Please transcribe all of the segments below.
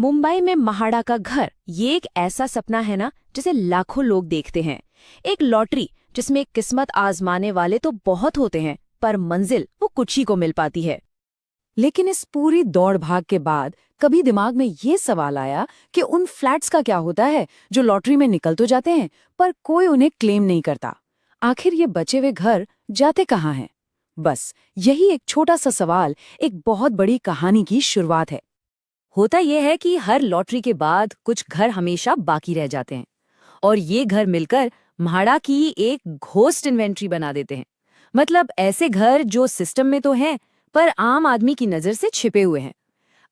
मुंबई में महाड़ा का घर, ये एक ऐसा सपना है ना जिसे लाखों लोग देखते हैं। एक लॉटरी जिसमें किस्मत आजमाने वाले तो बहुत होते हैं, पर मंजिल वो कुछ ही को मिल पाती है। लेकिन इस पूरी दौड़ भाग के बाद कभी दिमाग में ये सवाल आया कि उन फ्लैट्स का क्या होता है जो लॉटरी में निकल तो जाते हैं पर कोई उन्हें क्लेम नहीं करता। आखिर ये बचे हुए घर जाते कहाँ हैं? बस यही एक छोटा सा सवाल एक बहुत बड़ी कहानी की शुरुआत है। होता यह है कि हर लॉटरी के बाद कुछ घर हमेशा बाकी रह जाते हैं और ये घर मिलकर म्हाड़ा की एक घोस्ट इन्वेंट्री बना देते हैं। मतलब ऐसे घर जो सिस्टम में तो हैं पर आम आदमी की नज़र से छिपे हुए हैं।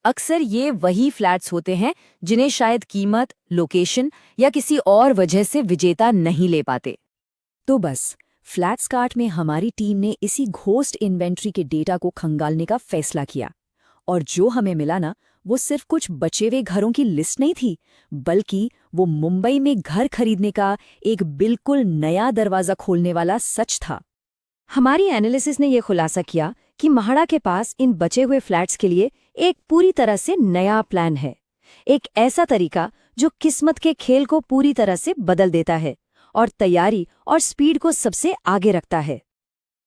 अक्सर ये वही फ्लैट्स होते हैं जिन्हें शायद कीमत, लोकेशन या किसी और वजह से विजेता नहीं ले पाते। तो बस फ्लैट्स कार्ट में हमारी टीम ने इसी घोस्ट इन्वेंट्री के डेटा को खंगालने का फैसला किया, और जो हमें मिला ना, वो सिर्फ कुछ बचे हुए घरों की लिस्ट नहीं थी, बल्कि वो मुंबई में घर खरीदने का एक बिल्कुल नया दरवाजा खोलने वाला सच था। हमारी एनालिसिस ने यह खुलासा किया कि म्हाड़ा के पास इन बचे हुए फ्लैट्स के लिए एक पूरी तरह से नया प्लान है, एक ऐसा तरीका जो किस्मत के खेल को पूरी तरह से बदल देता है और तैयारी और स्पीड को सबसे आगे रखता है।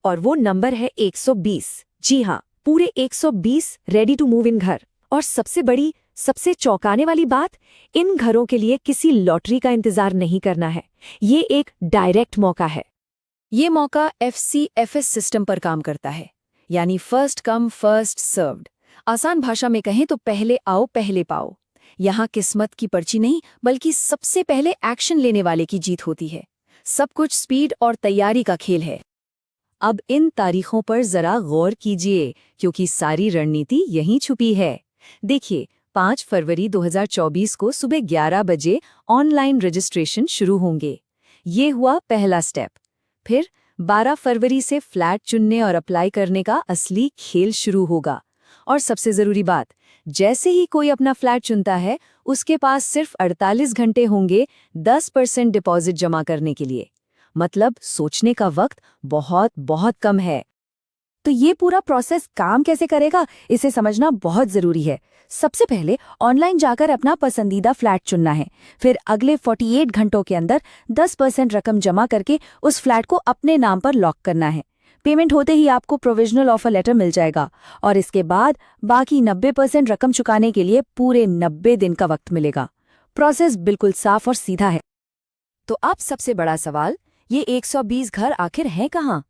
और वो नंबर है 120। जी हाँ, पूरे 120 रेडी टू मूव इन घर। और सबसे बड़ी, सबसे चौंकाने वाली बात, इन घरों के लिए किसी लॉटरी का इंतजार नहीं करना है। ये एक डायरेक्ट मौका है। ये मौका FCFS सिस्टम पर काम करता है, यानी फर्स्ट कम फर्स्ट सर्व्ड। आसान भाषा में कहें तो पहले आओ पहले पाओ। यहाँ किस्मत की पर्ची नहीं, बल्कि सबसे पहले एक्शन लेने वाले की जीत होती है। सब कुछ स्पीड और तैयारी का खेल है। अब इन तारीखों पर जरा गौर कीजिए, क्योंकि सारी रणनीति यहीं छुपी है। देखिए, 5 फरवरी 2024 को सुबह 11 बजे ऑनलाइन रजिस्ट्रेशन शुरू होंगे। ये हुआ पहला स्टेप। फिर 12 फरवरी से फ्लैट चुनने और अप्लाई करने का असली खेल शुरू होगा। और सबसे ज़रूरी बात, जैसे ही कोई अपना फ्लैट चुनता है, उसके पास सिर्फ 48 घंटे होंगे 10% डिपॉजिट जमा करने के लिए। मतलब सोचने का वक्त बहुत बहुत कम है। तो ये पूरा प्रोसेस काम कैसे करेगा, इसे समझना बहुत ज़रूरी है। सबसे पहले ऑनलाइन जाकर अपना पसंदीदा फ्लैट चुनना है। फिर अगले 48 घंटों के अंदर 10% रकम जमा करके उस फ्लैट को अपने नाम पर लॉक करना है। पेमेंट होते ही आपको प्रोविजनल ऑफर लेटर मिल जाएगा, और इसके बाद बाकी 90% रकम चुकाने के लिए पूरे 90 दिन का वक्त मिलेगा। प्रोसेस बिल्कुल साफ और सीधा है। तो अब सबसे बड़ा सवाल, ये 120 घर आखिर हैं कहाँ?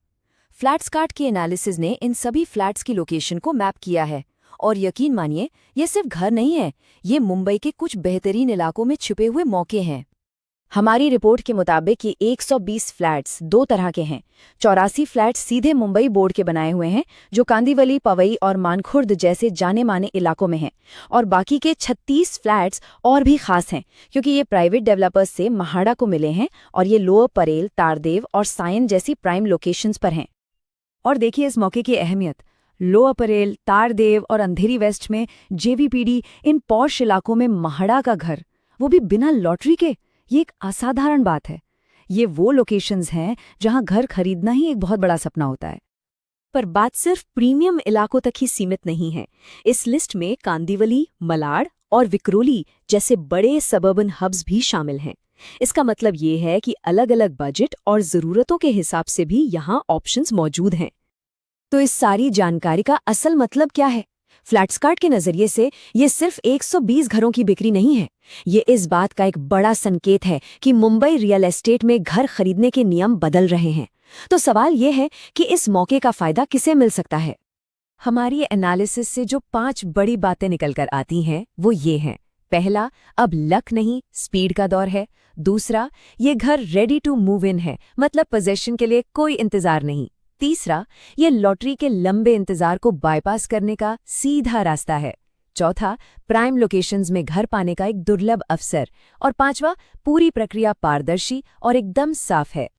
फ्लैट्स कार्ट की एनालिसिस ने इन सभी फ्लैट्स की लोकेशन को मैप किया है, और यकीन मानिए, ये सिर्फ घर नहीं है, ये मुंबई के कुछ बेहतरीन इलाकों में छुपे हुए मौके हैं। हमारी रिपोर्ट के मुताबिक ये 120 फ्लैट्स दो तरह के हैं। 84 फ्लैट्स सीधे मुंबई बोर्ड के बनाए हुए हैं, जो कांदिवली, पवई और मानखुर्द जैसे जाने माने इलाकों में हैं, और बाकी के 36 फ्लैट्स और भी खास हैं, क्योंकि ये प्राइवेट डेवलपर्स से म्हाड़ा को मिले हैं, और ये लोअर परेल, तारदेव और सायन जैसी प्राइम लोकेशंस पर हैं। और देखिए इस मौके की अहमियत। लोअर परेल, तारदेव और अंधेरी वेस्ट में JVPD, इन पॉश इलाकों में म्हाड़ा का घर, वो भी बिना लॉटरी के, ये एक असाधारण बात है। ये वो लोकेशंस हैं जहां घर खरीदना ही एक बहुत बड़ा सपना होता है। पर बात सिर्फ प्रीमियम इलाकों तक ही सीमित नहीं है। इस लिस्ट में कांदिवली, मलाड और विक्रोली जैसे बड़े सबर्बन हब्स भी शामिल हैं। इसका मतलब ये है कि अलग अलग बजट और ज़रूरतों के हिसाब से भी यहाँ ऑप्शंस मौजूद हैं। तो इस सारी जानकारी का असल मतलब क्या है? फ्लैट्स कार्ट के नज़रिए से ये सिर्फ 120 घरों की बिक्री नहीं है। ये इस बात का एक बड़ा संकेत है कि मुंबई रियल एस्टेट में घर खरीदने के नियम बदल रहे हैं। तो सवाल ये है कि इस मौके का फ़ायदा किसे मिल सकता है? हमारी एनालिसिस से जो 5 बड़ी बातें निकल कर आती हैं, वो ये हैं। पहला, अब लक नहीं, स्पीड का दौर है। दूसरा, ये घर रेडी टू मूव इन है, मतलब पोजेशन के लिए कोई इंतजार नहीं। तीसरा, ये लॉटरी के लंबे इंतजार को बाईपास करने का सीधा रास्ता है। चौथा, प्राइम लोकेशंस में घर पाने का एक दुर्लभ अवसर। और पांचवा, पूरी प्रक्रिया पारदर्शी और एकदम साफ है।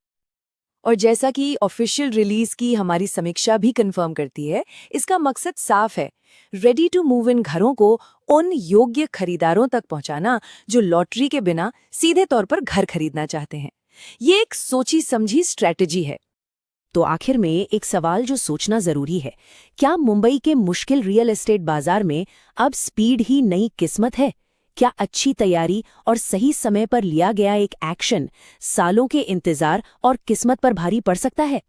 और जैसा कि ऑफिशियल रिलीज की हमारी समीक्षा भी कंफर्म करती है, इसका मकसद साफ है, रेडी टू मूव इन घरों को उन योग्य खरीदारों तक पहुंचाना जो लॉटरी के बिना सीधे तौर पर घर खरीदना चाहते हैं। ये एक सोची समझी स्ट्रैटेजी है। तो आखिर में एक सवाल जो सोचना जरूरी है, क्या मुंबई के मुश्किल रियल एस्टेट बाजार में अब स्पीड ही नई किस्मत है? क्या अच्छी तैयारी और सही समय पर लिया गया एक एक्शन सालों के इंतजार और किस्मत पर भारी पड़ सकता है?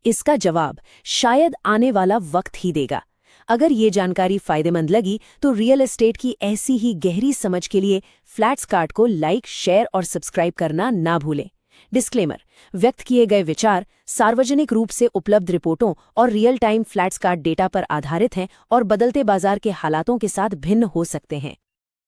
इसका जवाब शायद आने वाला वक्त ही देगा। अगर ये जानकारी फायदेमंद लगी तो रियल एस्टेट की ऐसी ही गहरी समझ के लिए फ्लैट्स कार्ट को लाइक, शेयर और सब्सक्राइब करना ना भूलें। डिस्क्लेमर: व्यक्त किए गए विचार सार्वजनिक रूप से उपलब्ध रिपोर्टों और real time flats cart data पर आधारित हैं और बदलते बाजार के हालातों के साथ भिन्न हो सकते हैं।